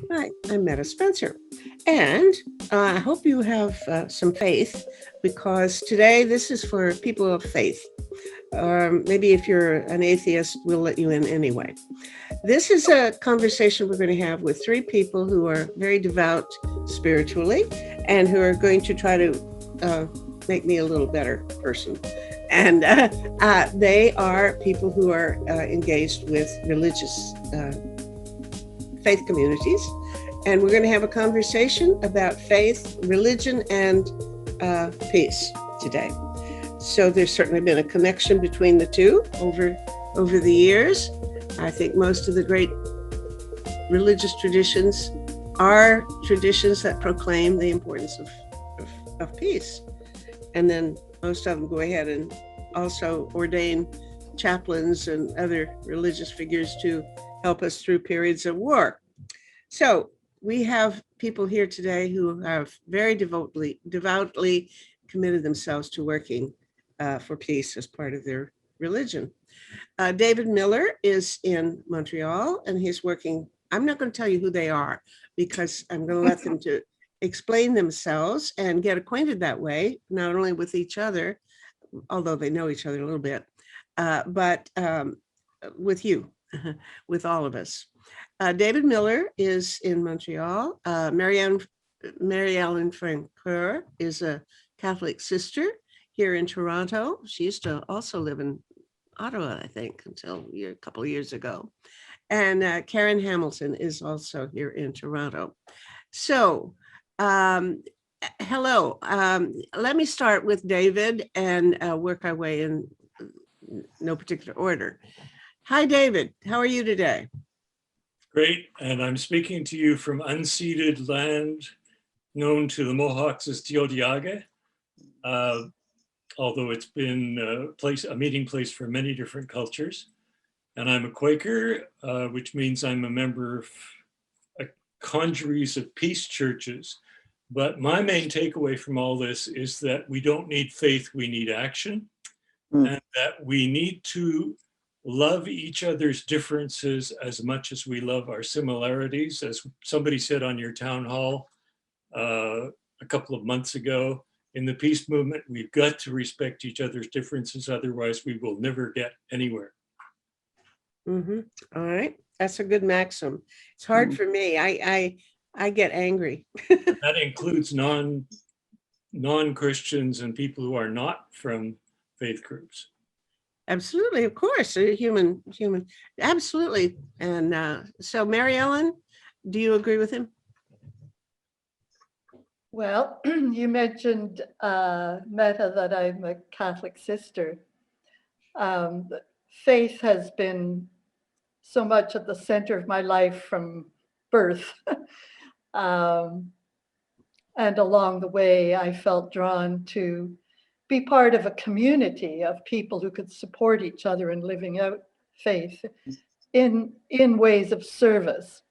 Hi, I'm Metta Spencer. And I hope you have some faith because today this is for people of faith. Or maybe if you're an atheist, we'll let you in anyway. This is a conversation we're going to have with three people who are very devout spiritually and who are going to try to make me a little better person. And they are people who are engaged with religious faith communities. And we're going to have a conversation about faith, religion, and peace today. So there's certainly been a connection between the two over the years. I think most of the great religious traditions are traditions that proclaim the importance of peace. And then most of them go ahead and also ordain chaplains and other religious figures to help us through periods of war. So we have people here today who have very devoutly committed themselves to working for peace as part of their religion. David Miller is in Montreal and he's working. I'm not going to tell you who they are because I'm going to let them to explain themselves and get acquainted that way, not only with each other, although they know each other a little bit, but with you, with all of us. David Miller is in Montreal. Mary Ellen Francoeur is a Catholic sister here in Toronto. She used to also live in Ottawa, I think, until a couple of years ago. And Karen Hamilton is also here in Toronto. So, hello. Let me start with David and work our way in no particular order. Hi, David. How are you today? Great, and I'm speaking to you from unceded land known to the Mohawks as Tiohtià:ke, although it's been a meeting place for many different cultures. And I'm a Quaker, which means I'm a member of congeries of peace churches. But my main takeaway from all this is that we don't need faith, we need action, and that we need to love each other's differences as much as we love our similarities. As somebody said on your town hall a couple of months ago, in the peace movement, we've got to respect each other's differences, otherwise we will never get anywhere. Mm-hmm. All right, that's a good maxim. It's hard for me. I get angry. That includes non-Christians and people who are not from faith groups. Absolutely, of course, a human, absolutely. And so, Mary Ellen, do you agree with him? Well, you mentioned, Metta, that I'm a Catholic sister. Faith has been so much at the center of my life from birth. And along the way, I felt drawn to be part of a community of people who could support each other in living out faith in ways of service.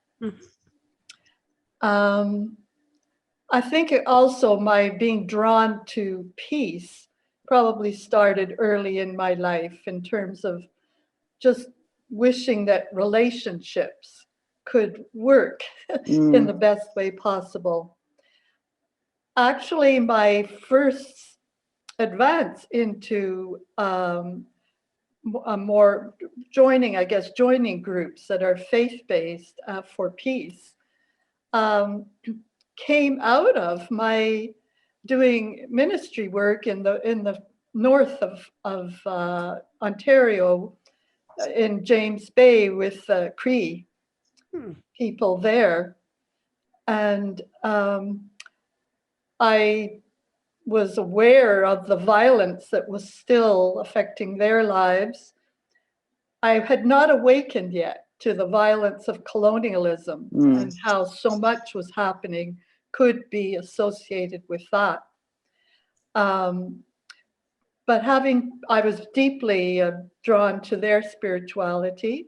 I think also my being drawn to peace probably started early in my life in terms of just wishing that relationships could work in the best way possible. Actually, my first advance into more joining groups that are faith-based for peace came out of my doing ministry work in the north of Ontario, in James Bay with Cree people there. And I was aware of the violence that was still affecting their lives. I had not awakened yet to the violence of colonialism and how so much was happening could be associated with that. But I was deeply drawn to their spirituality.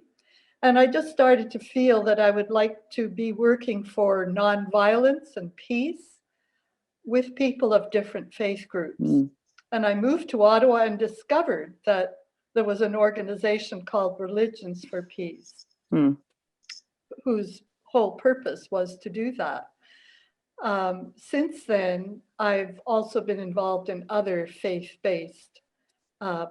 And I just started to feel that I would like to be working for nonviolence and peace with people of different faith groups. And I moved to Ottawa and discovered that there was an organization called Religions for Peace, whose whole purpose was to do that. Since then, I've also been involved in other faith-based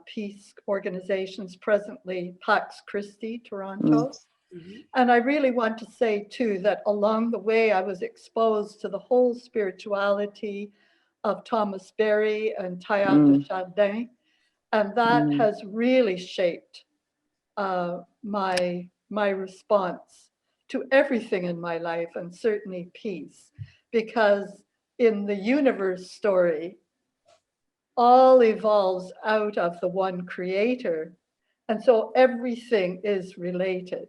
peace organizations, presently Pax Christi, Toronto. Mhm. And I really want to say, too, that along the way, I was exposed to the whole spirituality of Thomas Berry and Teilhard de Chardin. And that has really shaped my response to everything in my life, and certainly peace. Because in the universe story, all evolves out of the one creator. And so everything is related.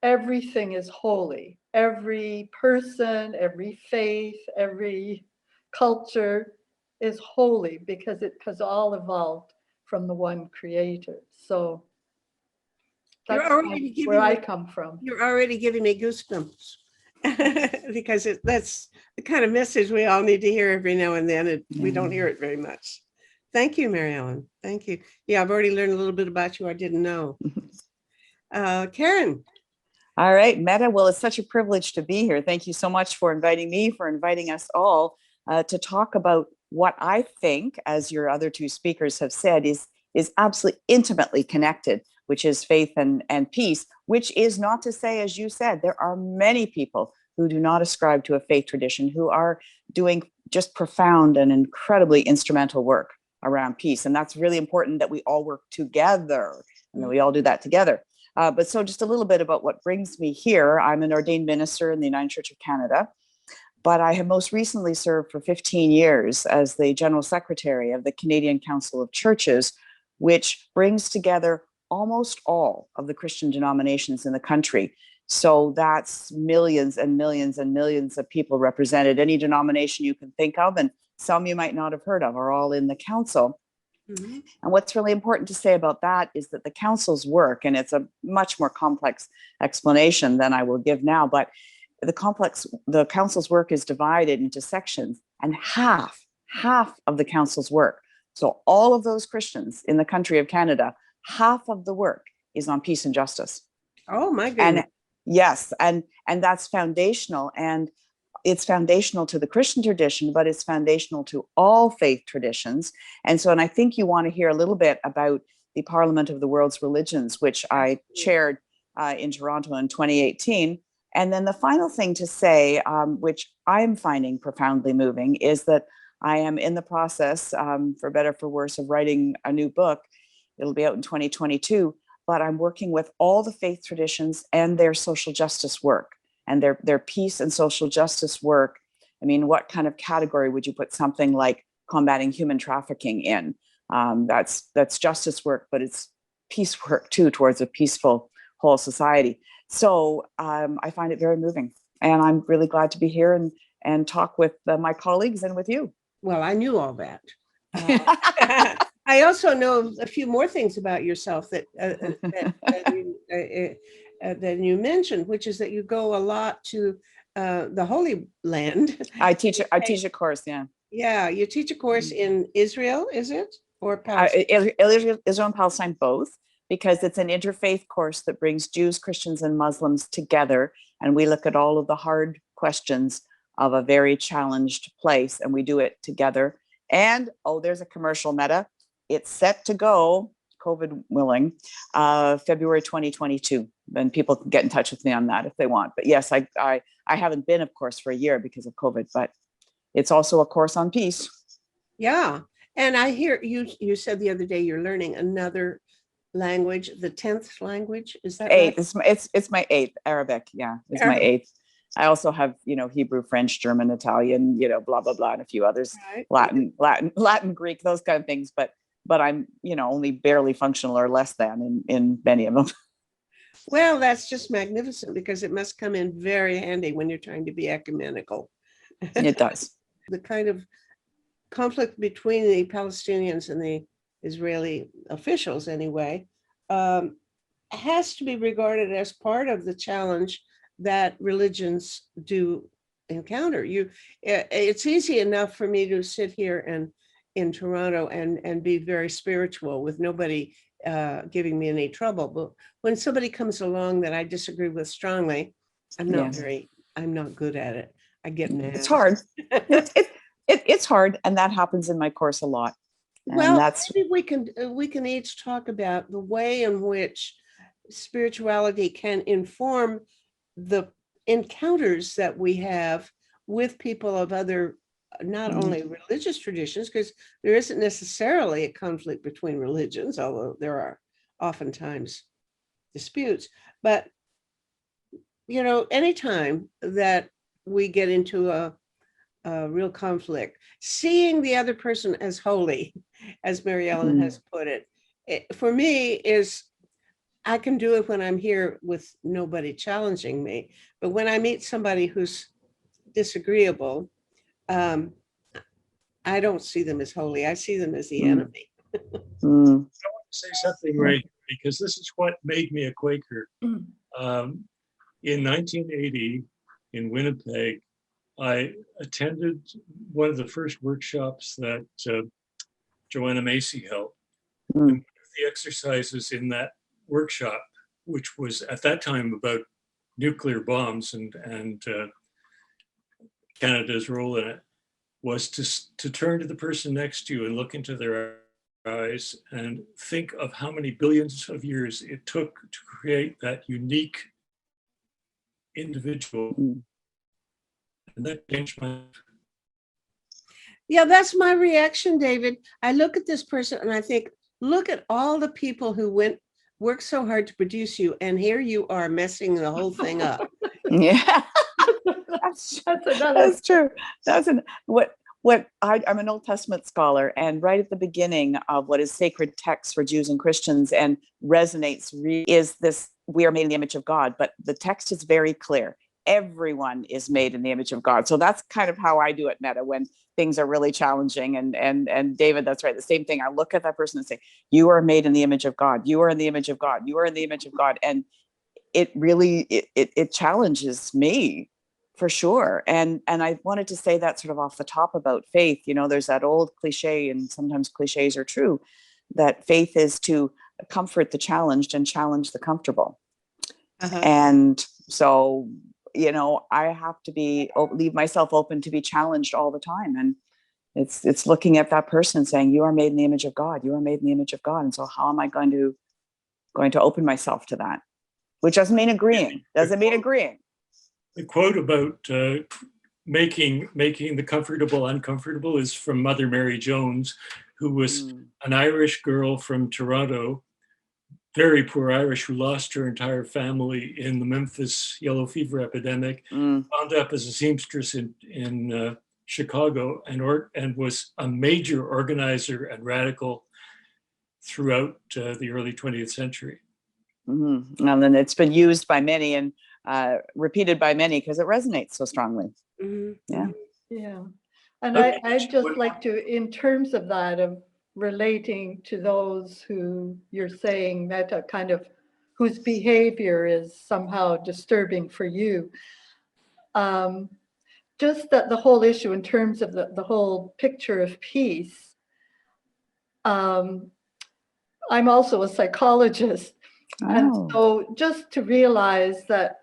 Everything is holy. Every person, every faith, every culture is holy because it has all evolved from the one creator. So You're that's already where giving I me, come from. you're already giving me goosebumps because that's the kind of message we all need to hear every now and then. And we don't hear it very much. Thank you, Mary Ellen. Thank you. Yeah, I've already learned a little bit about you I didn't know. Karen. All right, Meta. Well, it's such a privilege to be here. Thank you so much for inviting me, for inviting us all to talk about what I think, as your other two speakers have said, is absolutely intimately connected, which is faith and peace, which is not to say, as you said, there are many people who do not ascribe to a faith tradition who are doing just profound and incredibly instrumental work around peace. And that's really important, that we all work together and that we all do that together. But so just a little bit about what brings me here. I'm an ordained minister in the United Church of Canada, but I have most recently served for 15 years as the General Secretary of the Canadian Council of Churches, which brings together almost all of the Christian denominations in the country. So that's millions and millions and millions of people represented. Any denomination you can think of, and some you might not have heard of, are all in the council. Mm-hmm. And what's really important to say about that is that the council's work, and it's a much more complex explanation than I will give now, but the council's work is divided into sections, and half of the council's work, so all of those Christians in the country of Canada, half of the work is on peace and justice. Oh my goodness. And yes, and that's foundational, and it's foundational to the Christian tradition, but it's foundational to all faith traditions. And I think you want to hear a little bit about the Parliament of the World's Religions, which I chaired in Toronto in 2018. And then the final thing to say, which I'm finding profoundly moving, is that I am in the process, for better for worse, of writing a new book. It'll be out in 2022, but I'm working with all the faith traditions and their social justice work. And their peace and social justice work. I mean, what kind of category would you put something like combating human trafficking in? That's justice work, but it's peace work too, towards a peaceful whole society. So I find it very moving, and I'm really glad to be here and talk with my colleagues and with you. Well, I knew all that. I also know a few more things about yourself that you mentioned, which is that you go a lot to the Holy Land. I teach a course. Yeah, you teach a course in Israel, is it, or Palestine? Israel and Palestine both, because it's an interfaith course that brings Jews, Christians, and Muslims together, and we look at all of the hard questions of a very challenged place, and we do it together. And there's a commercial, Meta. It's set to go, COVID willing, February 2022. And people can get in touch with me on that if they want. But yes, I haven't been, of course, for a year because of COVID, but it's also a course on peace. Yeah. And I hear you said the other day you're learning another language, the 10th language. Is that eighth? Right? It's my eighth. Arabic. Yeah, it's Arabic. My eighth. I also have, Hebrew, French, German, Italian, blah, blah, blah, and a few others, right. Latin, Greek, those kind of things. But I'm, only barely functional or less than in many of them. Well, that's just magnificent, because it must come in very handy when you're trying to be ecumenical. It does. The kind of conflict between the Palestinians and the Israeli officials, anyway, has to be regarded as part of the challenge that religions do encounter. It's easy enough for me to sit here and in Toronto and be very spiritual with nobody giving me any trouble. But when somebody comes along that I disagree with strongly, I'm not good at it. I get mad. It's hard. It's hard, and that happens in my course a lot. And Well, that's maybe we can each talk about the way in which spirituality can inform the encounters that we have with people of other, not only religious traditions, because there isn't necessarily a conflict between religions, although there are oftentimes disputes. But anytime that we get into a real conflict, seeing the other person as holy, as Mary Ellen has put it, for me is, I can do it when I'm here with nobody challenging me. But when I meet somebody who's disagreeable, I don't see them as holy. I see them as the enemy. I want to say something right, because this is what made me a Quaker. In 1980, in Winnipeg, I attended one of the first workshops that Joanna Macy held. And one of the exercises in that workshop, which was at that time about nuclear bombs and Canada's role in it, was to turn to the person next to you and look into their eyes and think of how many billions of years it took to create that unique individual. And that changed my life. Yeah, that's my reaction, David. I look at this person and I think, look at all the people who worked so hard to produce you, and here you are messing the whole thing up. Yeah. That's true. I'm an Old Testament scholar, and right at the beginning of what is sacred text for Jews and Christians and resonates is this: we are made in the image of God. But the text is very clear. Everyone is made in the image of God. So that's kind of how I do it, Meta, when things are really challenging. And David, that's right. The same thing. I look at that person and say, you are made in the image of God. You are in the image of God. You are in the image of God. And it really, it challenges me for sure. And I wanted to say that sort of off the top about faith. There's that old cliche, and sometimes cliches are true, that faith is to comfort the challenged and challenge the comfortable. And so, I have to leave myself open to be challenged all the time. And it's looking at that person and saying, you are made in the image of God. You are made in the image of God. And so how am I going to open myself to that? Which doesn't mean agreeing. The quote about making the comfortable uncomfortable is from Mother Mary Jones, who was an Irish girl from Toronto, very poor Irish, who lost her entire family in the Memphis yellow fever epidemic, wound up as a seamstress in Chicago, and was a major organizer and radical throughout the early 20th century. And then it's been used by many and repeated by many because it resonates so strongly. Yeah. And I'd just like to, in terms of that, of relating to those who you're saying, Meta, kind of whose behavior is somehow disturbing for you. Just that the whole issue in terms of the whole picture of peace. I'm also a psychologist. And so just to realize that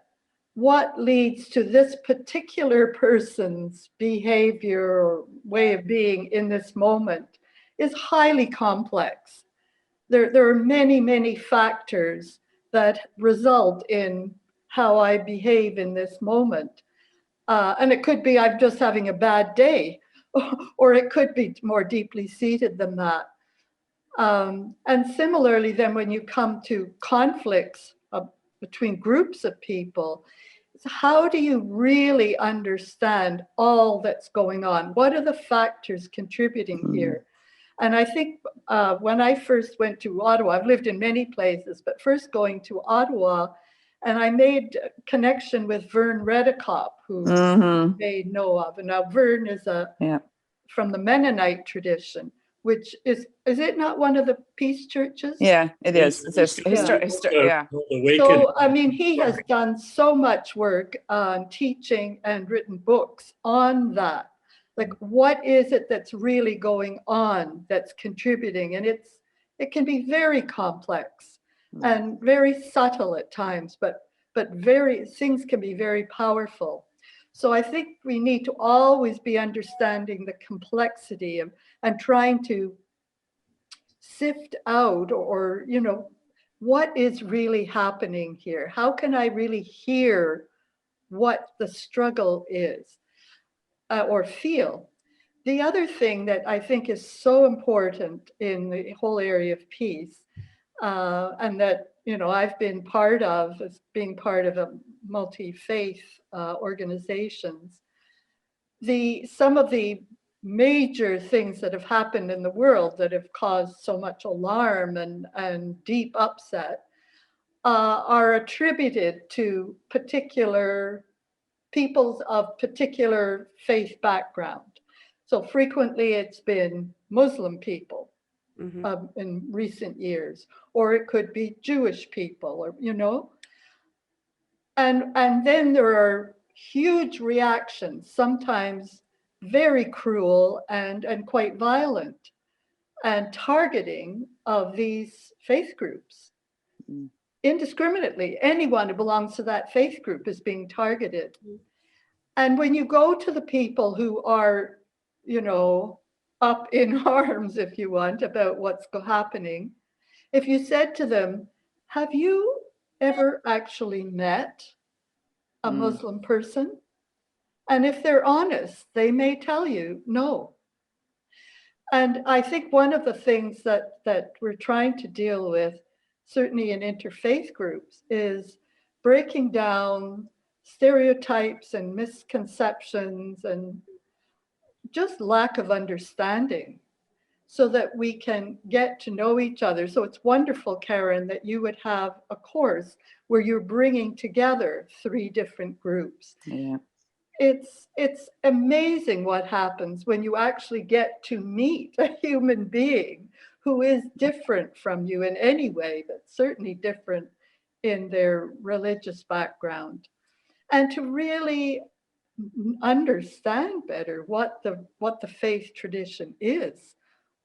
what leads to this particular person's behavior or way of being in this moment is highly complex. There are many, many factors that result in how I behave in this moment. And it could be I'm just having a bad day, or it could be more deeply seated than that. And similarly, then when you come to conflicts between groups of people, how do you really understand all that's going on? What are the factors contributing here? And I think when I first went to Ottawa, I've lived in many places, but first going to Ottawa, and I made a connection with Vern Redekop, who you may know of. And now Vern is from the Mennonite tradition, which is it not one of the peace churches? Yeah, it is. It's yeah. So, I mean, he has done so much work on teaching and written books on that. Like, what is it that's really going on that's contributing? And it can be very complex and very subtle at times, but but things can be very powerful. So I think we need to always be understanding the complexity of and trying to sift out or what is really happening here? How can I really hear what the struggle is or feel? The other thing that I think is so important in the whole area of peace, and that I've been part of as being part of a multi-faith organizations, some of the major things that have happened in the world that have caused so much alarm and deep upset are attributed to particular peoples of particular faith background. So frequently it's been Muslim people in recent years, or it could be Jewish people, or and then there are huge reactions, sometimes very cruel and quite violent, and targeting of these faith groups. Indiscriminately, anyone who belongs to that faith group is being targeted. And when you go to the people who are, up in arms, if you want, about what's happening, if you said to them, have you ever actually met a Muslim person? And if they're honest, they may tell you no. And I think one of the things that we're trying to deal with, certainly in interfaith groups, is breaking down stereotypes and misconceptions and just lack of understanding so that we can get to know each other. So it's wonderful, Karen, that you would have a course where you're bringing together 3 different groups. Yeah. It's amazing what happens when you actually get to meet a human being who is different from you in any way, but certainly different in their religious background, and to really understand better what the faith tradition is,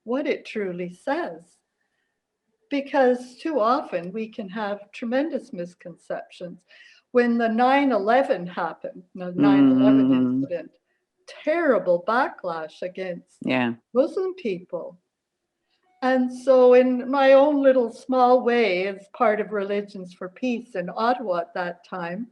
what it truly says. Because too often we can have tremendous misconceptions. When the 9/11 happened, the 9/11 incident, terrible backlash against Muslim people. And so in my own little small way, as part of Religions for Peace in Ottawa at that time,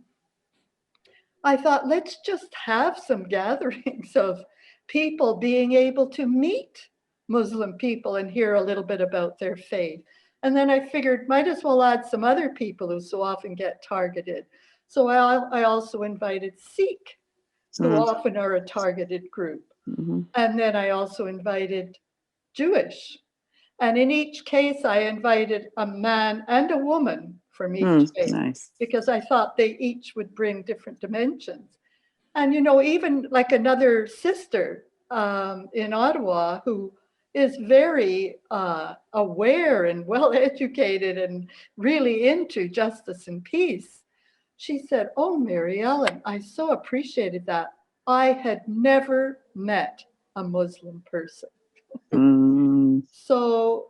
I thought, let's just have some gatherings of people being able to meet Muslim people and hear a little bit about their faith. And then I figured, might as well add some other people who so often get targeted. So I also invited Sikh, who often are a targeted group. And then I also invited Jewish. And in each case, I invited a man and a woman from each faith, nice. because I thought they each would bring different dimensions. And, even like another sister in Ottawa who is very aware and well-educated and really into justice and peace, she said, oh, Mary Ellen, I so appreciated that. I had never met a Muslim person. So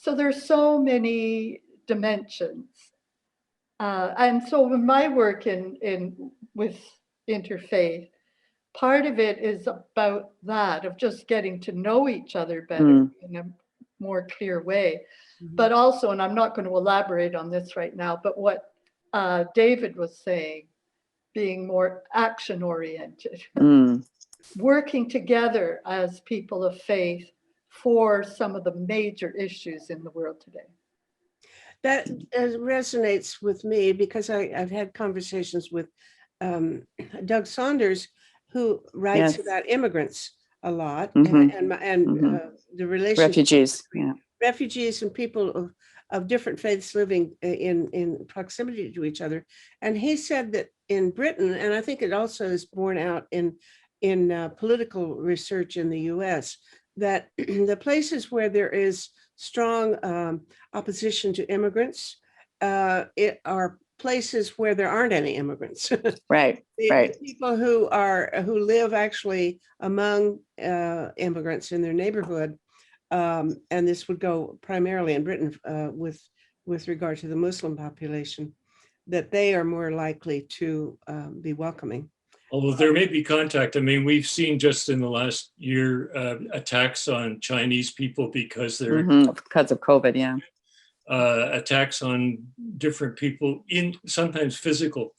there's so many dimensions. And so in my work with interfaith, part of it is about that, of just getting to know each other better in a more clear way. But also, and I'm not going to elaborate on this right now, but what David was saying, being more action oriented, working together as people of faith for some of the major issues in the world today. That resonates with me because I've had conversations with Doug Saunders, who writes about immigrants a lot, and the relationship refugees and people of different faiths living in proximity to each other. And he said that in Britain, and I think it also is borne out in political research in the US, that the places where there is strong opposition to immigrants are places where there aren't any immigrants. Right. The people who live actually among immigrants in their neighborhood, and this would go primarily in Britain with regard to the Muslim population, that they are more likely to be welcoming. Although there may be contact. I mean, we've seen just in the last year attacks on Chinese people because they're Because of COVID, yeah. attacks on different people, in sometimes physical,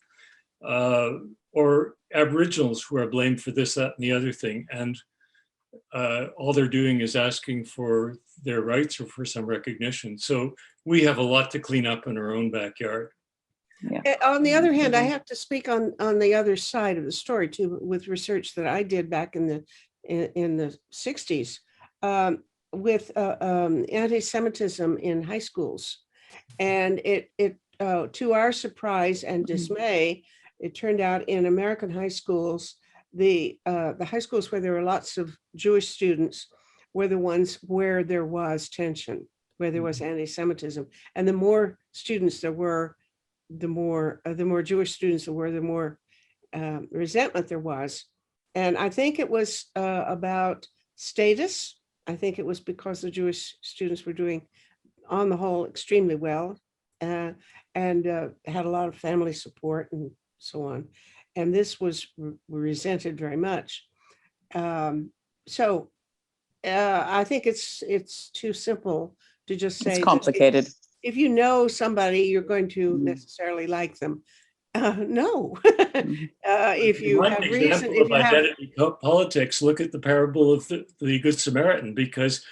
or Aboriginals who are blamed for this, that, and the other thing. And all they're doing is asking for their rights or for some recognition. So we have a lot to clean up in our own backyard. On the other hand, I have to speak on the other side of the story too, with research that I did back in the 60s with anti-Semitism in high schools. And it to our surprise and dismay, it turned out in American high schools, the high schools where there were lots of Jewish students were the ones where there was tension, where there was anti-Semitism. And the more students there were, the more Jewish students there were, the more resentment there was. And I think it was about status. I think it was because the Jewish students were doing, on the whole, extremely well, and had a lot of family support and so on. And this was resented very much. So I think it's too simple to just say It's complicated. if you know somebody, you're going to necessarily like them. No. If you One have example reason, if of you have, identity politics, look at the parable of the Good Samaritan, because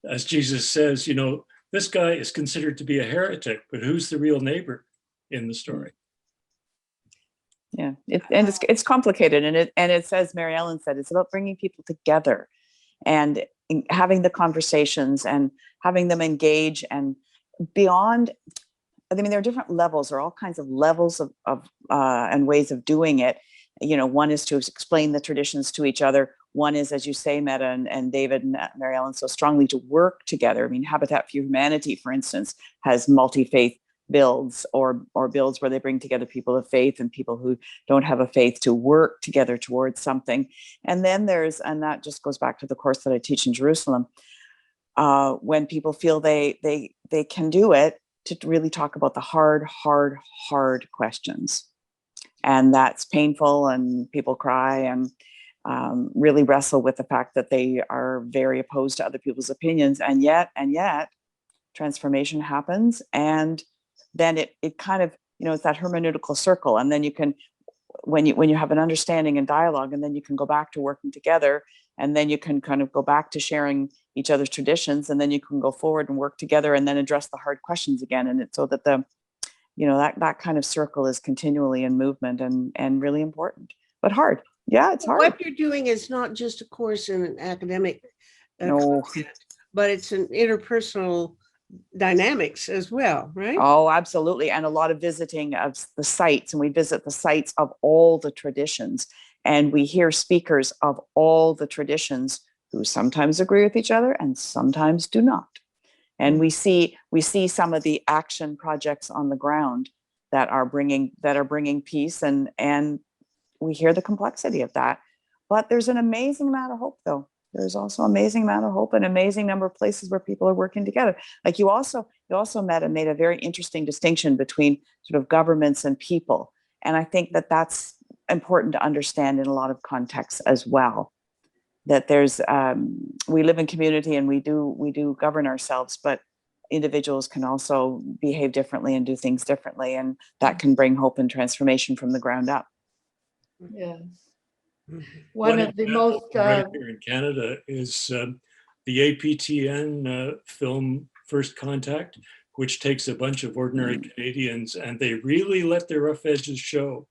as Jesus says, you know, this guy is considered to be a heretic, but who's the real neighbor in the story? Yeah, it's complicated, and it says, Mary Ellen said, it's about bringing people together and having the conversations and having them engage and beyond. I mean, there are different levels, or all kinds of levels of and ways of doing it. You know, one is to explain the traditions to each other. One is, as you say, Meta and David and Mary Ellen, so strongly to work together. I mean, Habitat for Humanity, for instance, has multi-faith builds or builds where they bring together people of faith and people who don't have a faith to work together towards something. And then and that just goes back to the course that I teach in Jerusalem, when people feel they can do it, to really talk about the hard questions. And that's painful, and people cry and really wrestle with the fact that they are very opposed to other people's opinions. And yet transformation happens. And then it kind of, you know, it's that hermeneutical circle. And then you can, when you have an understanding and dialogue, and then you can go back to working together, and then you can kind of go back to sharing each other's traditions, and then you can go forward and work together and then address the hard questions again. And it's so that that kind of circle is continually in movement and really important, but hard. Yeah, it's hard. What you're doing is not just a course in an academic content, but it's an interpersonal dynamics as well, right? Oh, absolutely. And a lot of visiting of the sites, and we visit the sites of all the traditions, and we hear speakers of all the traditions who sometimes agree with each other and sometimes do not. And we see some of the action projects on the ground that are bringing peace, and we hear the complexity of that. But there's an amazing amount of hope, though. There's also an amazing amount of hope, an amazing number of places where people are working together. Like you also made a very interesting distinction between sort of governments and people. And I think that that's important to understand in a lot of contexts as well. That there's, we live in community and we do govern ourselves, but individuals can also behave differently and do things differently. And that can bring hope and transformation from the ground up. Yes. One of the most right here in Canada is the APTN film First Contact, which takes a bunch of ordinary Canadians and they really let their rough edges show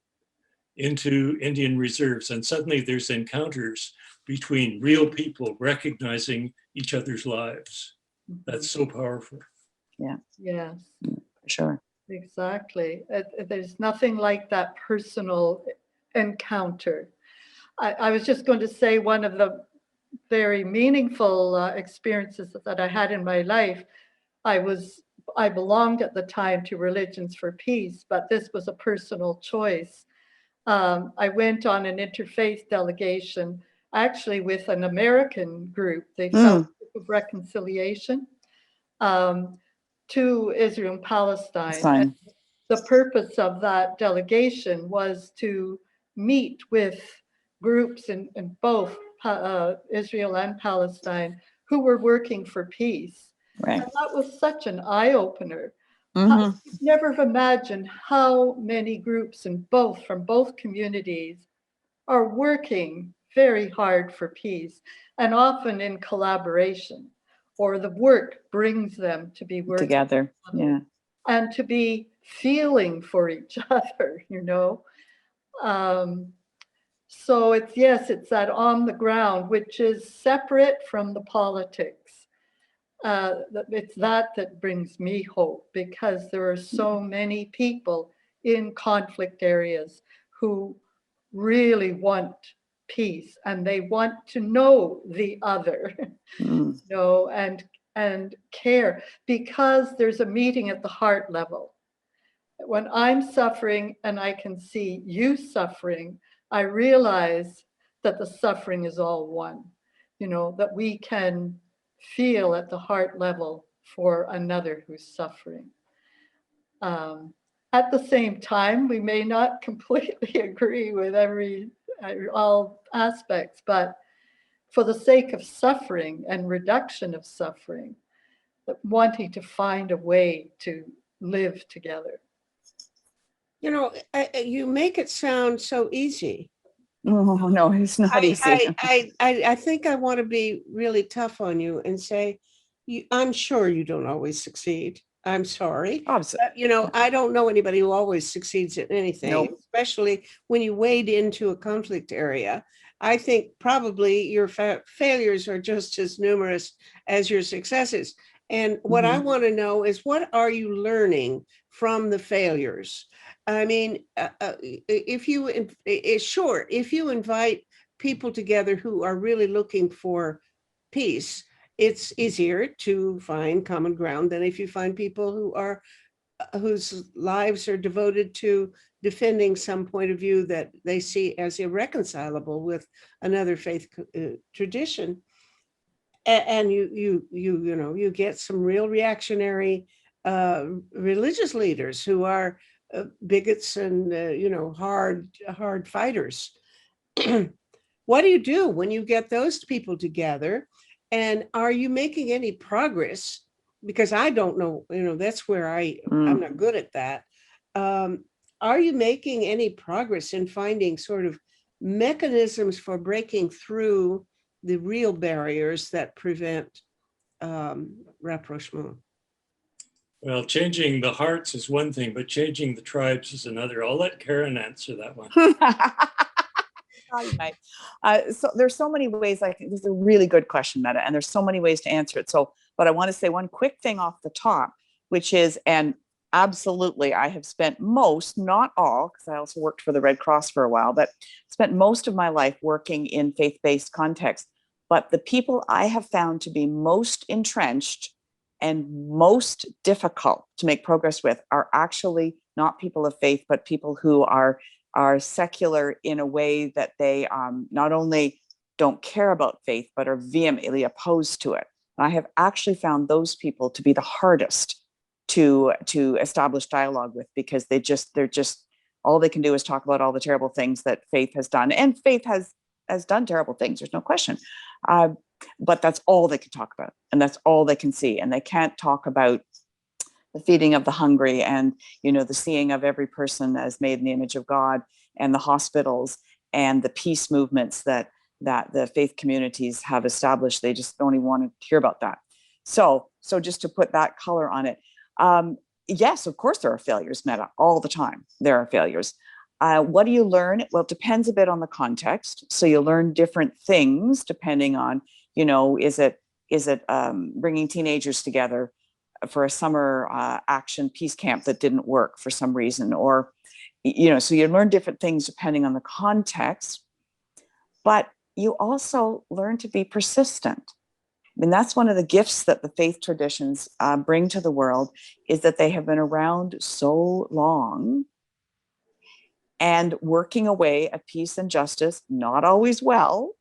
into Indian reserves. And suddenly there's encounters between real people recognizing each other's lives. That's so powerful. Yeah. Yes. For sure. Exactly. There's nothing like that personal encounter. I was just going to say, one of the very meaningful experiences that I had in my life, I belonged at the time to Religions for Peace, but this was a personal choice. I went on an interfaith delegation, actually with an American group, the Fellowship of Reconciliation, to Israel and Palestine. the purpose of that delegation was to meet with groups in both Israel and Palestine who were working for peace. Right. And that was such an eye-opener. Mhm. I could never have imagined how many groups from both communities are working very hard for peace, and often in collaboration, or the work brings them to be working Together. Yeah. and to be feeling for each other, you know. So it's that on the ground, which is separate from the politics. It's that brings me hope, because there are so many people in conflict areas who really want peace, and they want to know the other, Mm. and care, because there's a meeting at the heart level. When I'm suffering and I can see you suffering, I realize that the suffering is all one, that we can feel at the heart level for another who's suffering. At the same time, we may not completely agree with all aspects, but for the sake of suffering and reduction of suffering, wanting to find a way to live together. You make it sound so easy. Oh, no, it's not easy. I think I want to be really tough on you and say, I'm sure you don't always succeed. I'm sorry. I don't know anybody who always succeeds at anything, Nope. especially when you wade into a conflict area. I think probably your failures are just as numerous as your successes. And what I want to know is, what are you learning from the failures? I mean, if you invite people together who are really looking for peace, it's easier to find common ground than if you find people whose lives are devoted to defending some point of view that they see as irreconcilable with another faith tradition. And you get some real reactionary religious leaders who are bigots and hard fighters. What do you do when you get those people together? And are you making any progress? Because I don't know, that's where I'm not good at that. Are you making any progress in finding sort of mechanisms for breaking through the real barriers that prevent rapprochement? Well, changing the hearts is one thing, but changing the tribes is another. I'll let Karen answer that one. So there's so many ways. This is a really good question, Meta, and there's so many ways to answer it. But I want to say one quick thing off the top, which is, and absolutely, I have spent most, not all, because I also worked for the Red Cross for a while, but spent most of my life working in faith-based context. But the people I have found to be most entrenched and most difficult to make progress with are actually not people of faith, but people who are secular in a way that they not only don't care about faith, but are vehemently opposed to it. And I have actually found those people to be the hardest to establish dialogue with, because they're just all they can do is talk about all the terrible things that faith has done. And faith has done terrible things, there's no question. But that's all they can talk about, and that's all they can see. And they can't talk about the feeding of the hungry, and the seeing of every person as made in the image of God, and the hospitals, and the peace movements that the faith communities have established. They just don't even want to hear about that. So just to put that color on it, yes, of course there are failures, Meta, all the time. There are failures. What do you learn? Well, it depends a bit on the context. So you learn different things depending on, is it bringing teenagers together for a summer action peace camp that didn't work for some reason, or, so you learn different things depending on the context, but you also learn to be persistent. I mean, that's one of the gifts that the faith traditions bring to the world, is that they have been around so long and working away at peace and justice, not always well,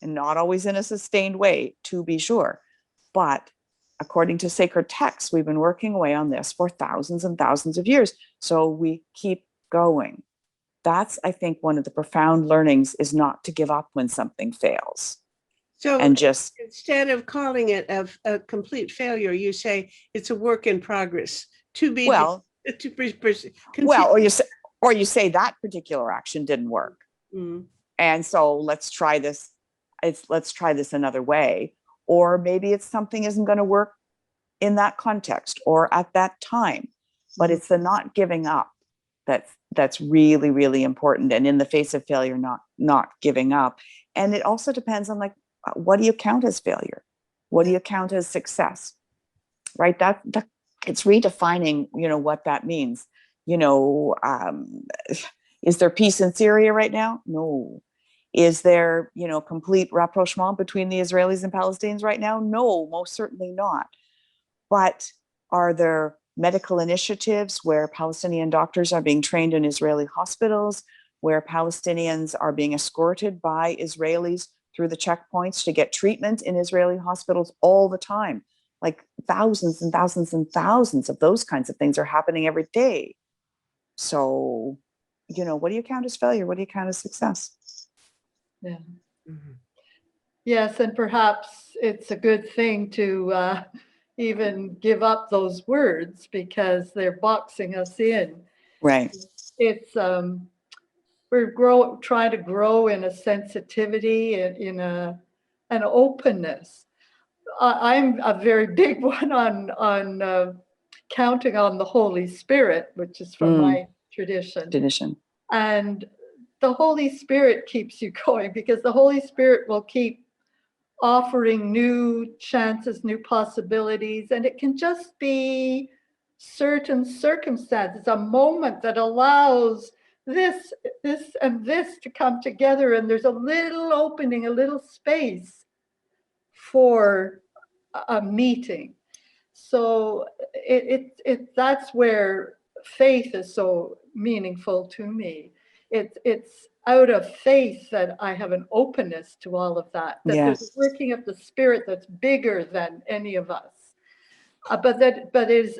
and not always in a sustained way, to be sure, but according to sacred texts, we've been working away on this for thousands and thousands of years. So we keep going. That's, I think, one of the profound learnings, is not to give up when something fails. So And just, instead of calling it a complete failure, you say it's a work in progress to be well, continue. or you say that particular action didn't work. Mm. And so let's try this. Let's try this another way. Or maybe it's something isn't going to work in that context or at that time. But it's the not giving up that's really, really important. And in the face of failure, not giving up. And it also depends on, like, what do you count as failure? What do you count as success? Right? That it's redefining, what that means. Is there peace in Syria right now? No. Is there, complete rapprochement between the Israelis and Palestinians right now? No, most certainly not. But are there medical initiatives where Palestinian doctors are being trained in Israeli hospitals, where Palestinians are being escorted by Israelis through the checkpoints to get treatment in Israeli hospitals all the time? Like thousands and thousands and thousands of those kinds of things are happening every day. So, what do you count as failure? What do you count as success? Yeah. Mm-hmm. Yes, and perhaps it's a good thing to even give up those words, because they're boxing us in. Right. It's we're trying to grow in a sensitivity and in an openness. I'm a very big one on counting on the Holy Spirit, which is from my tradition. And the Holy Spirit keeps you going, because the Holy Spirit will keep offering new chances, new possibilities. And it can just be certain circumstances, a moment that allows this and this to come together. And there's a little opening, a little space for a meeting. So that's where faith is so meaningful to me. It's out of faith that I have an openness to all of that. That Yes. there's a working of the Spirit that's bigger than any of us. But that is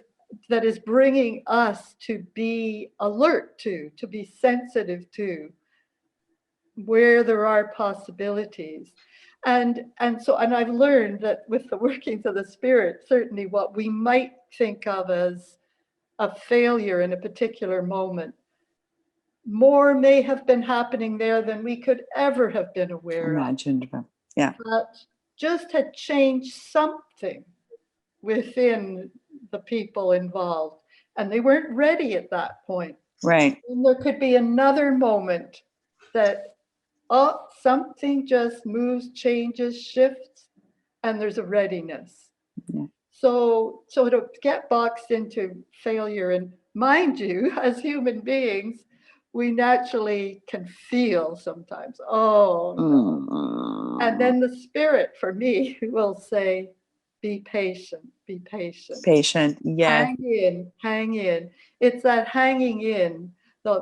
bringing us to be alert to be sensitive to where there are possibilities. And I've learned that with the workings of the Spirit, certainly what we might think of as a failure in a particular moment, more may have been happening there than we could ever have been aware Imagined. Yeah. But just had changed something within the people involved, and they weren't ready at that point. Right. And there could be another moment that, something just moves, changes, shifts, and there's a readiness. Yeah. So to get boxed into failure, and mind you, as human beings, we naturally can feel sometimes, no. And then the Spirit, for me, will say, be patient, be patient. Patient, yeah. Hang in. It's that hanging in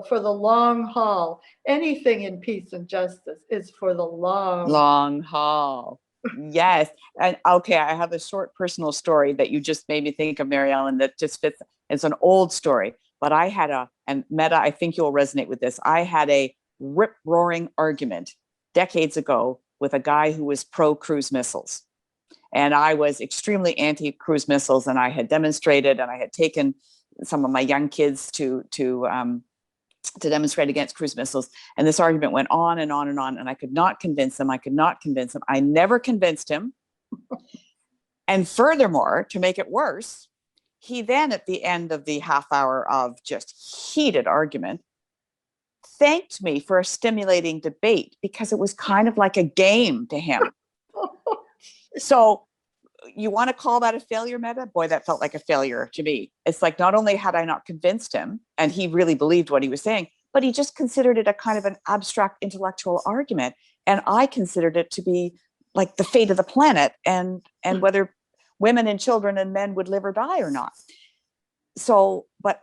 for the long haul. Anything in peace and justice is for the long haul. Yes. And okay, I have a short personal story that you just made me think of, Mary Ellen, that just fits. It's an old story, but I had and Meta, I think you'll resonate with this. I had a rip-roaring argument decades ago with a guy who was pro-cruise missiles. And I was extremely anti-cruise missiles, and I had demonstrated, and I had taken some of my young kids to demonstrate against cruise missiles. And this argument went on and on and on, and I could not convince him. I never convinced him. And furthermore, to make it worse, he then, at the end of the half hour of just heated argument, thanked me for a stimulating debate, because it was kind of like a game to him. So you want to call that a failure, Meta? Boy, that felt like a failure to me. It's like, not only had I not convinced him, and he really believed what he was saying, but he just considered it a kind of an abstract intellectual argument. And I considered it to be like the fate of the planet, and whether women and children and men would live or die or not. So, but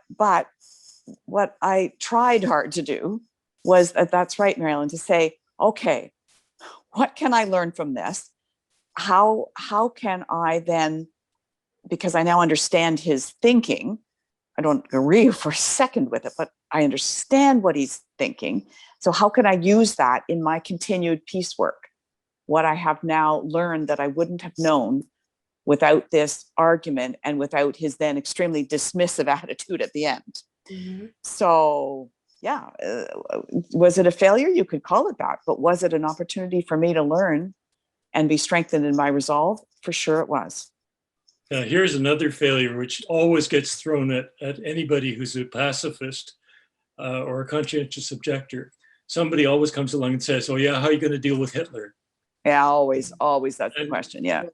what I tried hard to do was, that's right, Mary Ellen, to say, okay, what can I learn from this? How can I then because I now understand his thinking. I don't agree for a second with it, but I understand what he's thinking. So how can I use that in my continued peace work? What I have now learned that I wouldn't have known without this argument and without his then extremely dismissive attitude at the end. Mhm. So yeah, was it a failure? You could call it that, but was it an opportunity for me to learn and be strengthened in my resolve? For sure it was. Here's another failure, which always gets thrown at anybody who's a pacifist or a conscientious objector. Somebody always comes along and says, oh yeah, how are you going to deal with Hitler? Yeah, always that's the And question. Yeah.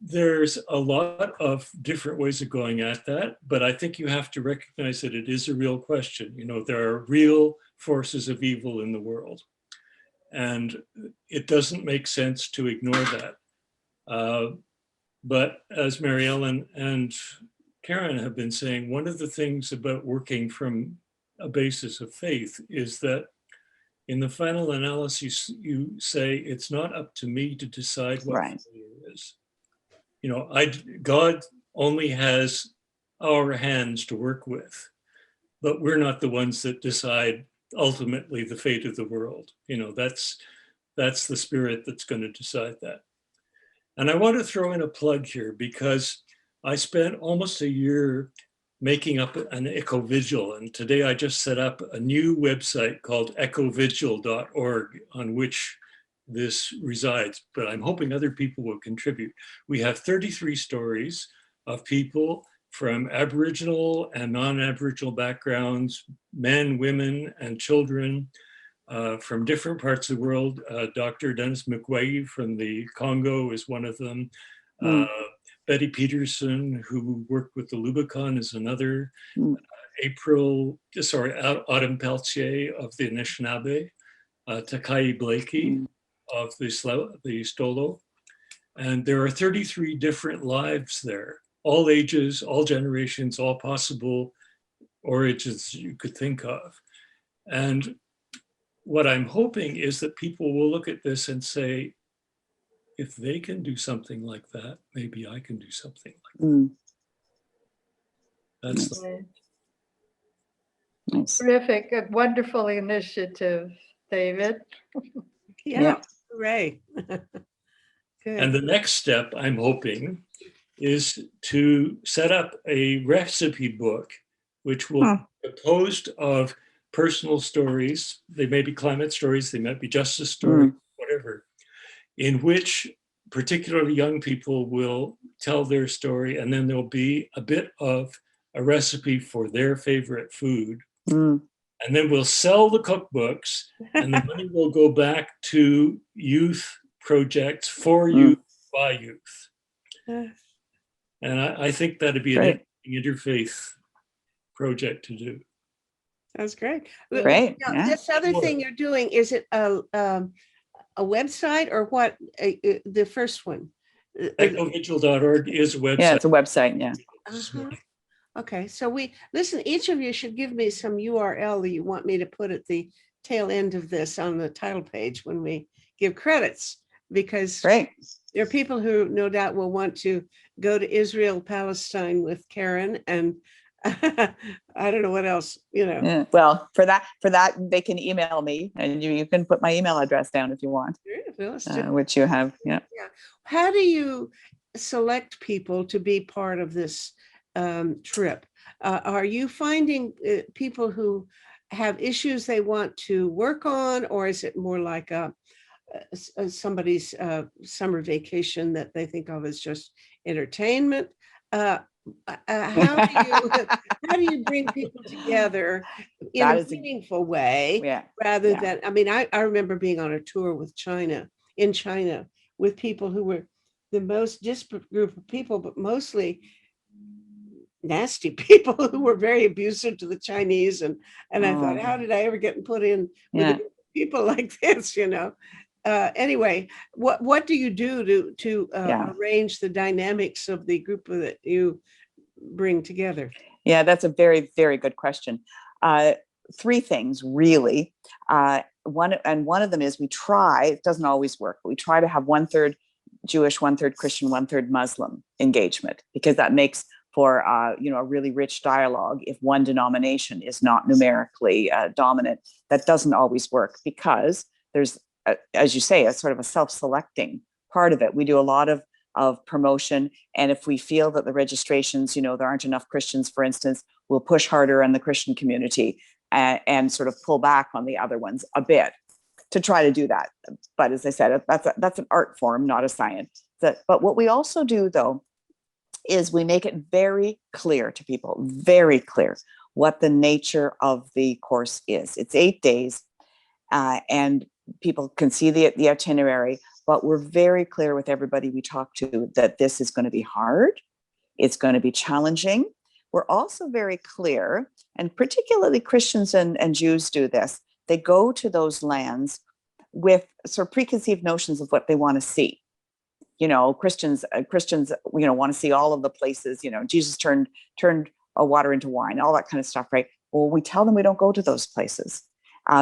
There's a lot of different ways of going at that, but I think you have to recognize that it is a real question. You know, there are real forces of evil in the world, and it doesn't make sense to ignore that. But as Mary Ellen and Karen have been saying, one of the things about working from a basis of faith is that in the final analysis, you say, it's not up to me to decide what Right. failure is. You know, God only has our hands to work with, but we're not the ones that decide ultimately the fate of the world. You know, that's the spirit that's going to decide that. And I want to throw in a plug here because I spent almost a year making up an ecovigil. And today I just set up a new website called ecovigil.org on which this resides, but I'm hoping other people will contribute. We have 33 stories of people from Aboriginal and non-Aboriginal backgrounds, men, women, and children from different parts of the world. Dr. Dennis Mukwege from the Congo is one of them. Betty Peterson, who worked with the Lubicon, is another. Autumn Peltier of the Anishinaabe, Takai Blakey of the Stolo. And there are 33 different lives there, all ages, all generations, all possible origins you could think of. And what I'm hoping is that people will look at this and say, if they can do something like that, maybe I can do something like that. That's Nice. Terrific, a wonderful initiative, David. Yeah. Hooray. Good. And the next step, I'm hoping, is to set up a recipe book, which will be composed of personal stories. They may be climate stories, they might be justice stories, whatever, in which particularly young people will tell their story, and then there'll be a bit of a recipe for their favorite food. And then we'll sell the cookbooks, and the money will go back to youth projects for youth, by youth. And I think that'd be an interfaith project to do. That's great. Great. Now, this other thing you're doing, is it a website or what? The first one? Ecovigil.org is a website. Yeah, it's a website. Yeah. Okay, so each of you should give me some URL that you want me to put at the tail end of this on the title page when we give credits, because Great. there are people who no doubt will want to go to Israel, Palestine with Karen, and I don't know what else, you know. Yeah. Well, for that, they can email me, and you can put my email address down if you want, which you have. Yeah. How do you select people to be part of this trip? Are you finding people who have issues they want to work on, or is it more like somebody's summer vacation that they think of as just entertainment? How do you bring people together in a meaningful way, rather than, I mean, I remember being on a tour in China with people who were the most disparate group of people, but mostly nasty people who were very abusive to the Chinese. And I thought, how did I ever get put in with people like this, you know? Anyway, what do you do to arrange the dynamics of the group that you bring together? Yeah, that's a very, very good question. Three things, really. One of them is we try, it doesn't always work, but we try to have 1/3 Jewish, 1/3 Christian, 1/3 Muslim engagement, because that makes for a really rich dialogue. If one denomination is not numerically dominant, that doesn't always work, because there's, as you say, a sort of a self-selecting part of it. We do a lot of promotion, and if we feel that the registrations, there aren't enough Christians, for instance, we'll push harder on the Christian community and sort of pull back on the other ones a bit to try to do that. But as I said, that's an art form, not a science. But what we also do, though, is we make it very clear to people, very clear, what the nature of the course is. It's 8 days, and people can see the itinerary, but we're very clear with everybody we talk to that this is going to be hard. It's going to be challenging. We're also very clear, and particularly Christians and Jews do this. They go to those lands with sort of preconceived notions of what they want to see. Christians, want to see all of the places. Jesus turned water into wine, all that kind of stuff, right? Well, we tell them we don't go to those places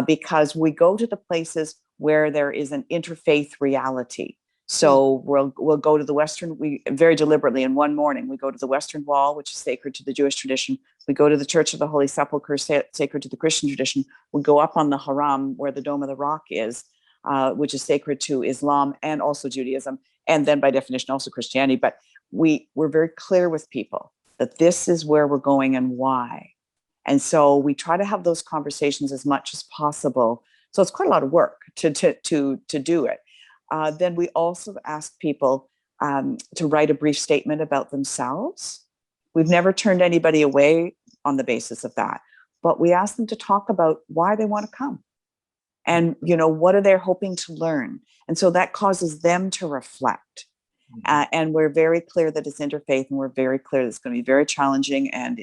because we go to the places where there is an interfaith reality. So we'll go to the Western. We very deliberately in one morning we go to the Western Wall, which is sacred to the Jewish tradition. We go to the Church of the Holy Sepulchre, sacred to the Christian tradition. We go up on the Haram, where the Dome of the Rock is, which is sacred to Islam and also Judaism, and then by definition also Christianity. But we're very clear with people that this is where we're going and why. And so we try to have those conversations as much as possible. So it's quite a lot of work to do it. Then we also ask people to write a brief statement about themselves. We've never turned anybody away on the basis of that, but we ask them to talk about why they want to come and, what are they hoping to learn? And so that causes them to reflect. And we're very clear that it's interfaith, and we're very clear that it's going to be very challenging, and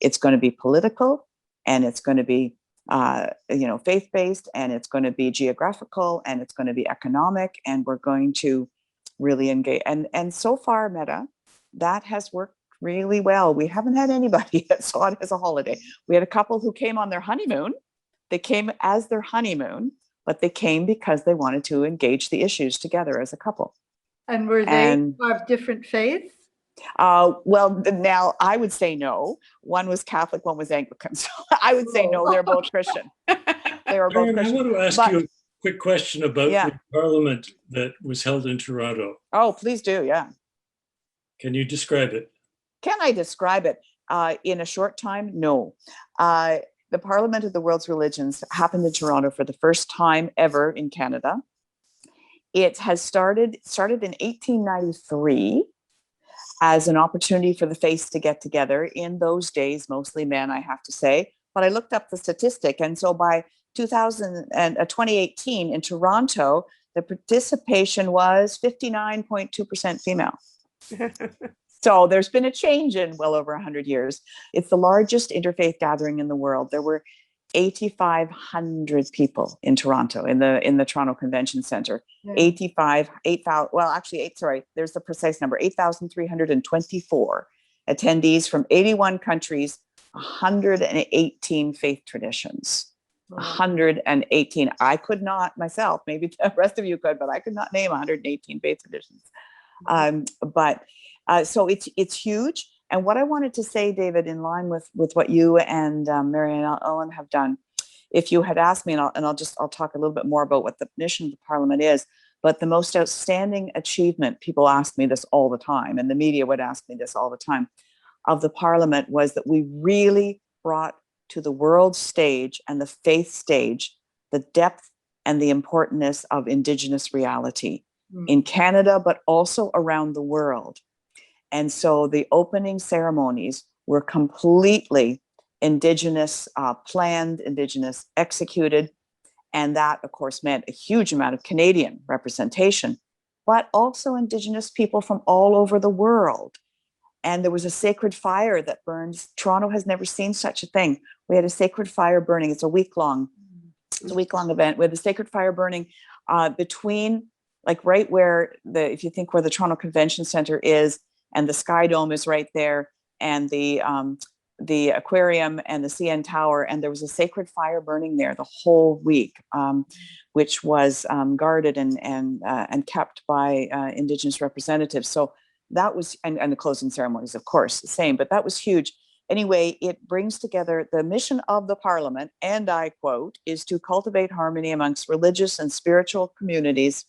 it's going to be political, and it's going to be faith-based, and it's going to be geographical, and it's going to be economic, and we're going to really engage. And so far, Meta, that has worked really well. We haven't had anybody that saw it as a holiday. We had a couple who came on their honeymoon. They came as their honeymoon, but they came because they wanted to engage the issues together as a couple. And were they of different faiths? Well, now I would say no. One was Catholic, one was Anglican. So I would say no, they're both Christian. They were both Christian. I want to ask you a quick question about the parliament that was held in Toronto. Oh, please do, yeah. Can you describe it? Can I describe it? In a short time? No. The Parliament of the World's Religions happened in Toronto for the first time ever in Canada. It has started in 1893 as an opportunity for the faiths to get together. In those days, mostly men, I have to say. But I looked up the statistic, and so by 2018 in Toronto, the participation was 59.2% female. So there's been a change in well over 100 years. It's the largest interfaith gathering in the world. There were 8,500 people in Toronto, in the Toronto Convention Center. Yeah. There's the precise number, 8,324 attendees from 81 countries, 118 faith traditions. Wow. 118. I could not myself, maybe the rest of you could, but I could not name 118 faith traditions. So it's huge. And what I wanted to say, David, in line with what you and Marianne Ellen have done, if you had asked me, and I'll talk a little bit more about what the mission of the Parliament is, but the most outstanding achievement, people ask me this all the time, and the media would ask me this all the time, of the Parliament was that we really brought to the world stage and the faith stage the depth and the importance of Indigenous reality in Canada, but also around the world. And so the opening ceremonies were completely Indigenous planned, Indigenous executed. And that, of course, meant a huge amount of Canadian representation, but also Indigenous people from all over the world. And there was a sacred fire that burned. Toronto has never seen such a thing. We had a sacred fire burning. It's a week-long event. We had the sacred fire burning between, like right where if you think where the Toronto Convention Center is, and the Sky Dome is right there, and the the aquarium and the CN Tower, and there was a sacred fire burning there the whole week, which was guarded and kept by Indigenous representatives. So that was, and the closing ceremonies, of course, the same, but that was huge. Anyway, it brings together the mission of the Parliament, and I quote, is to cultivate harmony amongst religious and spiritual communities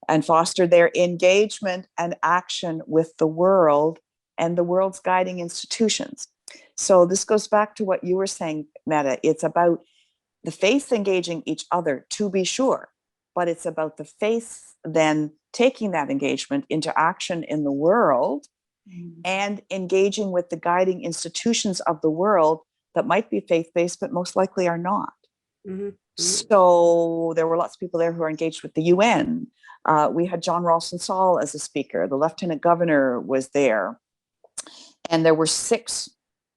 and foster their engagement and action with the world and the world's guiding institutions. So this goes back to what you were saying, Meta. It's about the faiths engaging each other, to be sure, but it's about the faiths then taking that engagement into action in the world and engaging with the guiding institutions of the world that might be faith-based, but most likely are not. Mhm. So there were lots of people there who are engaged with the UN. We had John Ralston Saul as a speaker. The Lieutenant Governor was there. And there were 6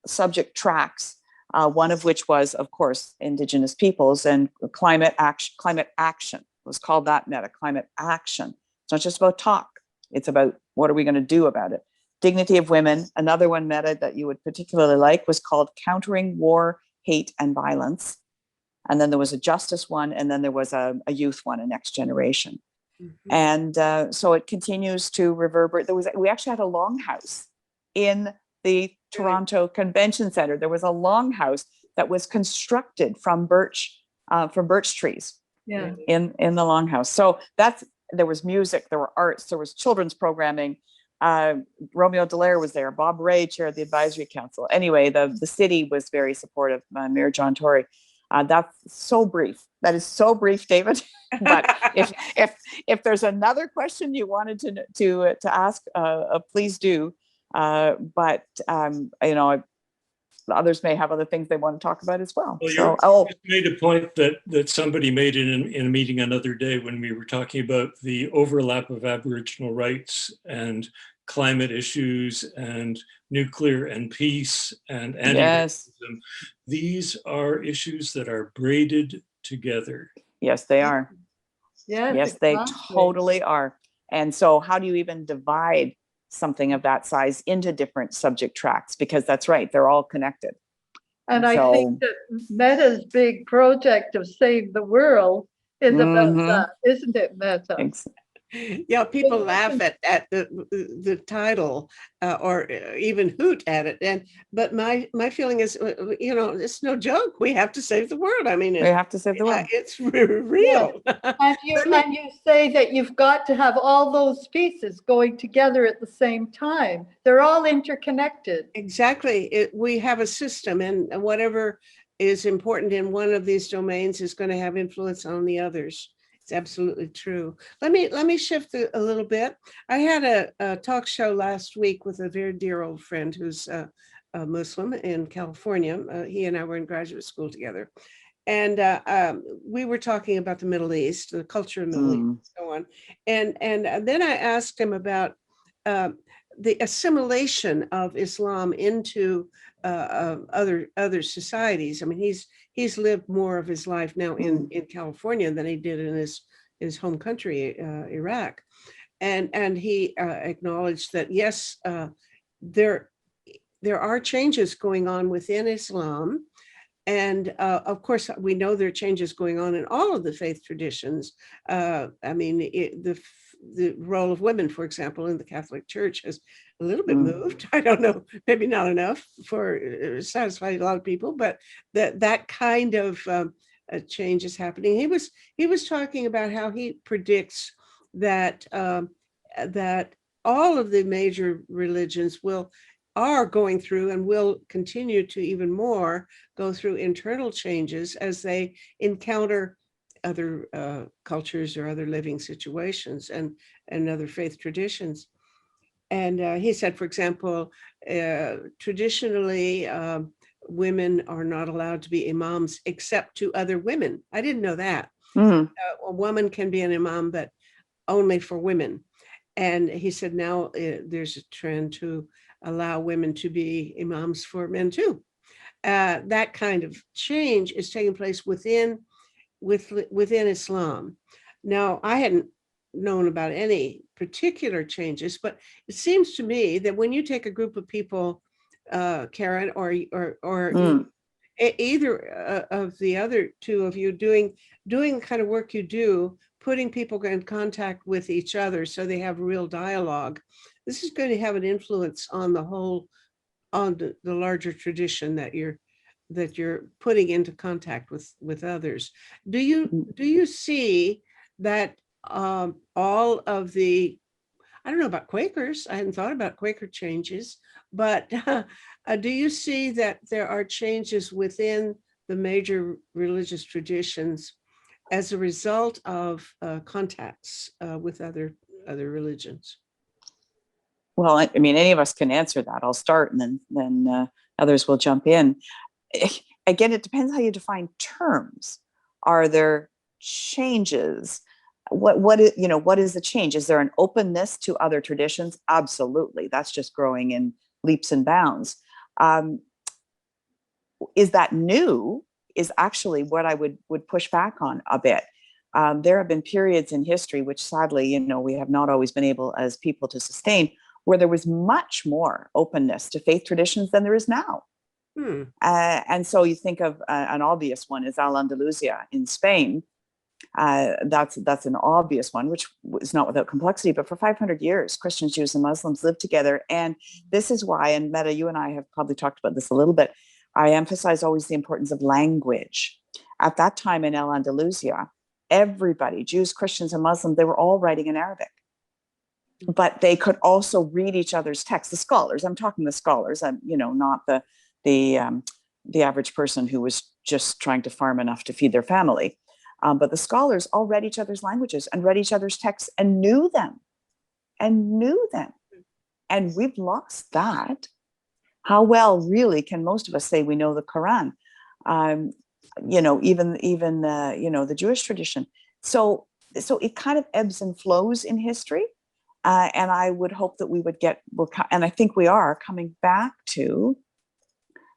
subject tracks, one of which was, of course, Indigenous peoples and climate action. Climate action was called that, Meta, climate action. It's not just about talk. It's about what are we going to do about it. Dignity of women. Another one, Meta, that you would particularly like was called Countering War, Hate, and Violence. And then there was a justice one, and then there was a youth one, a next generation. Mhm. And so it continues to reverberate. We actually had a longhouse in the Toronto Convention Center. There was a longhouse that was constructed from birch trees Yeah. in the longhouse. So there was music, there were arts, there was children's programming. Romeo Dallaire was there. Bob Ray chaired the advisory council. Anyway, the city was very supportive. Mayor John Tory. That's so brief. That is so brief, David. But if there's another question you wanted to ask, please do. But others may have other things they want to talk about as well. Well, So, you just made a point that somebody made in a meeting another day when we were talking about the overlap of Aboriginal rights and climate issues and nuclear and peace and yes, anti-racism. These are issues that are braided together. yes, they are. Yes, They exactly. totally are. And so how do you even divide something of that size into different subject tracks? Because that's right, they're all connected. And I think that Meta's big project of Save the World is about that, isn't it, Meta? Yeah, people laugh at the title or even hoot at it. But my feeling is, it's no joke. We have to save the world. I mean, We have to save the world. It's real. And you say that you've got to have all those pieces going together at the same time. They're all interconnected. Exactly. We have a system, and whatever is important in one of these domains is going to have influence on the others. It's absolutely true. Let me shift a little bit. I had a talk show last week with a very dear old friend who's a Muslim in California. He and I were in graduate school together. And we were talking about the Middle East, the culture in the Middle East, and so on. And then I asked him about the assimilation of Islam into other societies. I mean, he's lived more of his life now in California than he did in his home country, Iraq. And he acknowledged that, yes, there are changes going on within Islam. And of course, we know there are changes going on in all of the faith traditions. I mean, the role of women, for example, in the Catholic Church has a little bit moved. I don't know, maybe not enough for satisfying a lot of people, but that kind of change is happening. He was talking about how he predicts that that all of the major religions are going through and will continue to even more go through internal changes as they encounter other cultures or other living situations and other faith traditions. And he said, for example, traditionally, women are not allowed to be imams except to other women. I didn't know that. A woman can be an imam, but only for women. And he said, now there's a trend to allow women to be imams for men too. That kind of change is taking place within Islam. Now, I hadn't known about any particular changes, but it seems to me that when you take a group of people Karen, or Mm. either of the other two of you doing the kind of work you do, putting people in contact with each other so they have real dialogue. This is going to have an influence on the whole, on the larger tradition that you're putting into contact with others. Do you see that all of the, I don't know about Quakers, I hadn't thought about Quaker changes, but do you see that there are changes within the major religious traditions as a result of contacts with other religions? Well, I mean, any of us can answer that. I'll start, and then others will jump in. Again, it depends how you define terms. Are there changes? What is, what is the change? Is there an openness to other traditions? Absolutely. That's just growing in leaps and bounds. Is that new? Is actually what I would push back on a bit. There have been periods in history, which sadly, we have not always been able as people to sustain, where there was much more openness to faith traditions than there is now. And so you think of an obvious one is Al-Andalusia in Spain. That's an obvious one, which is not without complexity, but for 500 years, Christians, Jews, and Muslims lived together. And this is why, and Meta, you and I have probably talked about this a little bit, I emphasize always the importance of language. At that time in Al-Andalusia, everybody, Jews, Christians, and Muslims, they were all writing in Arabic. But they could also read each other's texts. The scholars, I'm talking the scholars, not the average person who was just trying to farm enough to feed their family. But the scholars all read each other's languages and read each other's texts and knew them. And we've lost that. How well really can most of us say we know the Quran? Even the Jewish tradition. So it kind of ebbs and flows in history. And I would hope that and I think we are coming back to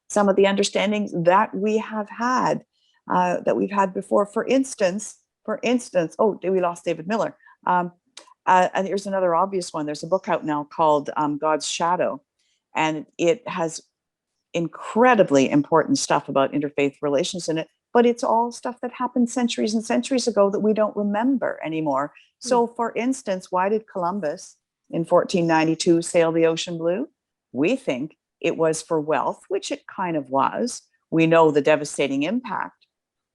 some of the understandings that we have had, that we've had before. For instance, we lost David Miller. And here's another obvious one. There's a book out now called God's Shadow, and it has incredibly important stuff about interfaith relations in it, but it's all stuff that happened centuries and centuries ago that we don't remember anymore. So for instance, why did Columbus in 1492 sail the ocean blue? We think it was for wealth, which it kind of was. We know the devastating impact,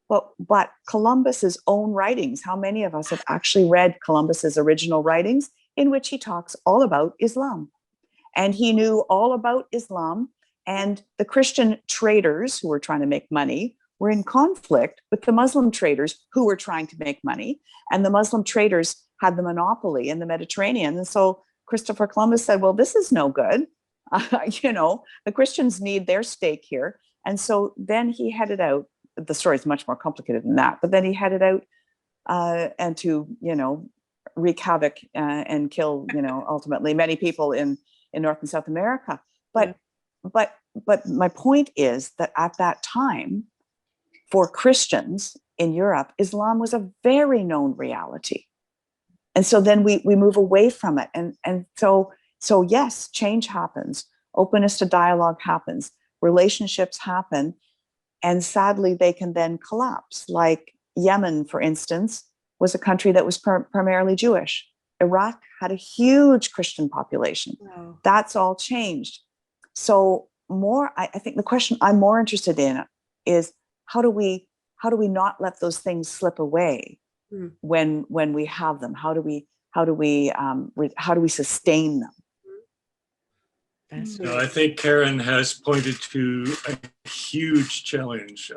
but Columbus's own writings, how many of us have actually read Columbus's original writings in which he talks all about Islam? And he knew all about Islam, and the Christian traders who were trying to make money were in conflict with the Muslim traders who were trying to make money. And the Muslim traders had the monopoly in the Mediterranean. And so Christopher Columbus said, well, this is no good. The Christians need their stake here. And so then he headed out. The story is much more complicated than that, but then he headed out and to, wreak havoc and kill, ultimately many people in North and South America. But my point is that at that time, for Christians in Europe, Islam was a very known reality. And so then we move away from it. And so yes, change happens. Openness to dialogue happens. Relationships happen. And sadly, they can then collapse. Like Yemen, for instance, was a country that was primarily Jewish. Iraq had a huge Christian population. Wow. That's all changed. So I think the question I'm more interested in is how do we not let those things slip away when we have them? How do we sustain them? I think Karen has pointed to a huge challenge.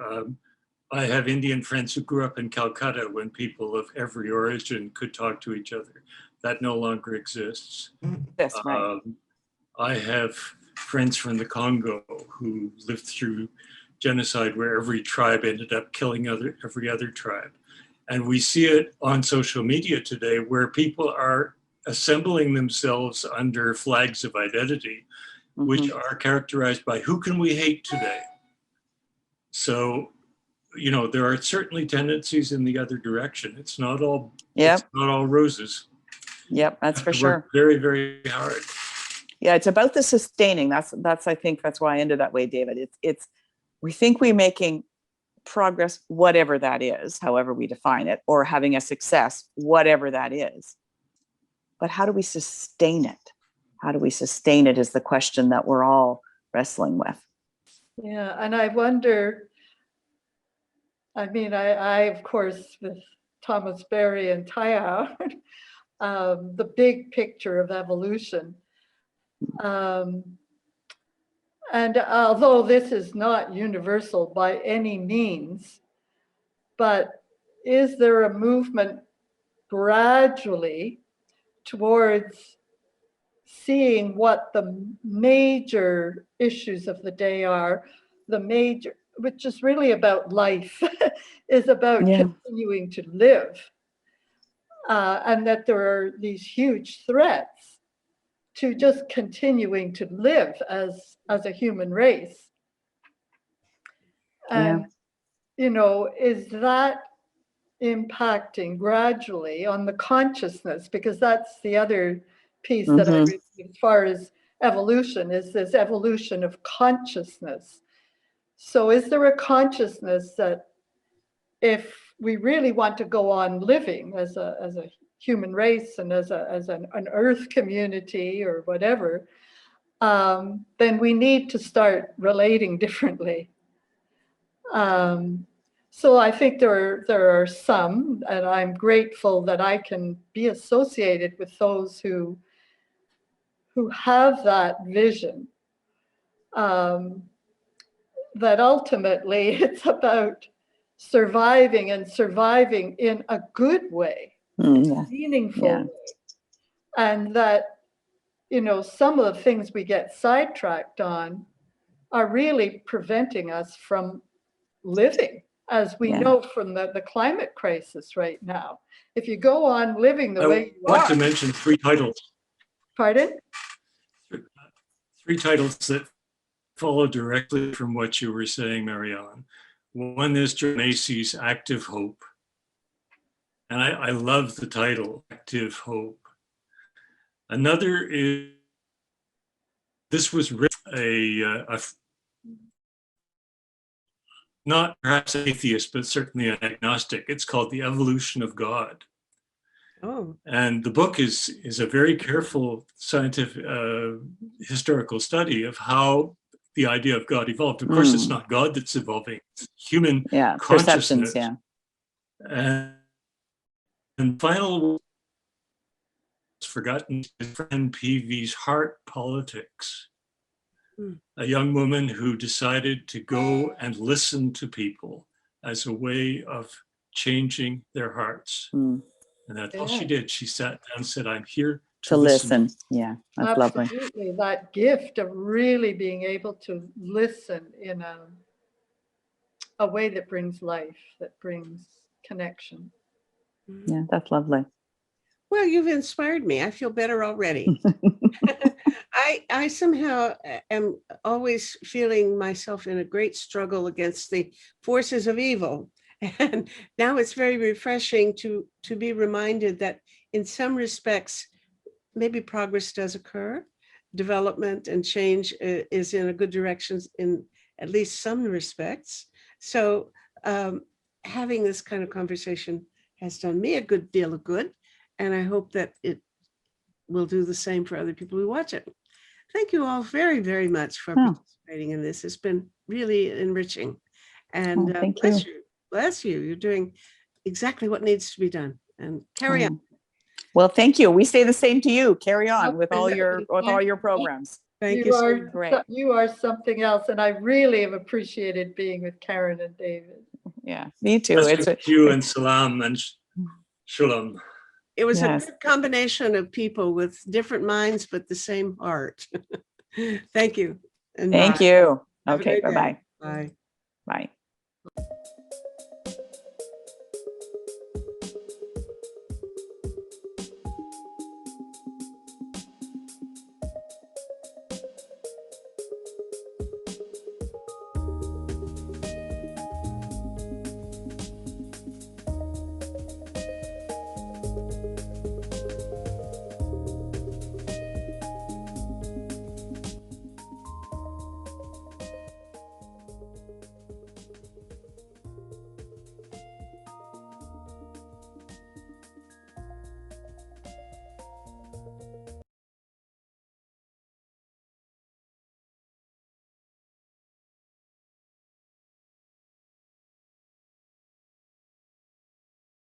I have Indian friends who grew up in Calcutta when people of every origin could talk to each other. That no longer exists. That's right. I have friends from the Congo who lived through genocide where every tribe ended up killing every other tribe. And we see it on social media today where people are assembling themselves under flags of identity, which are characterized by who can we hate today? So, there are certainly tendencies in the other direction. It's not all roses. Yep, that's for sure. Very, very hard. Yeah, it's about the sustaining. That's I think that's why I ended that way, David. It's we think we're making progress, whatever that is, however we define it, or having a success, whatever that is. But how do we sustain it? How do we sustain it is the question that we're all wrestling with. Yeah, and I wonder, I mean, I of course, with Thomas Berry and Teilhard, the big picture of evolution. And although this is not universal by any means, but is there a movement gradually towards seeing what the major issues of the day are, which is really about life, is about continuing to live, and that there are these huge threats to just continuing to live as a human race. And, you know, is that impacting gradually on the consciousness? Because that's the other piece that I read as far as evolution, is this evolution of consciousness. So is there a consciousness that if we really want to go on living as a human race and as an earth community or whatever, then we need to start relating differently. So I think there are some, and I'm grateful that I can be associated with those who have that vision, that ultimately it's about surviving and surviving in a good way, meaningful way. And that, you know, some of the things we get sidetracked on are really preventing us from living, as we know from the climate crisis right now. If you go on living the way you are. I want are. to mention 3 titles. Pardon? 3 titles that follow directly from what you were saying, Marianne. One is John Macy's Active Hope. And I love the title, Active Hope. Another is, this was written not perhaps an atheist, but certainly an agnostic. It's called The Evolution of God. Oh. And the book is a very careful scientific, historical study of how the idea of God evolved. Of course, it's not God that's evolving, it's human consciousness. And final forgotten is Fran Peavy's Heart Politics. A young woman who decided to go and listen to people as a way of changing their hearts. And that's all she did. She sat down and said, I'm here to listen. Yeah, that's absolutely lovely. That gift of really being able to listen in a way that brings life, that brings connection. Yeah, that's lovely. Well, you've inspired me. I feel better already. I somehow am always feeling myself in a great struggle against the forces of evil. And now it's very refreshing to be reminded that in some respects, maybe progress does occur. Development and change is in a good direction in at least some respects. So having this kind of conversation has done me a good deal of good. And I hope that it will do the same for other people who watch it. Thank you all very, very much for participating in this. It's been really enriching. And bless you. Bless you. You're doing exactly what needs to be done. And carry on. Well, thank you. We say the same to you. Carry on with all your programs. Thank you. So great. You are something else. And I really have appreciated being with Karen and David. Yeah, me too. It's you and salam and shalom. It was a good combination of people with different minds, but the same heart. Thank you. And thank you. Okay, bye-bye. Bye. Bye.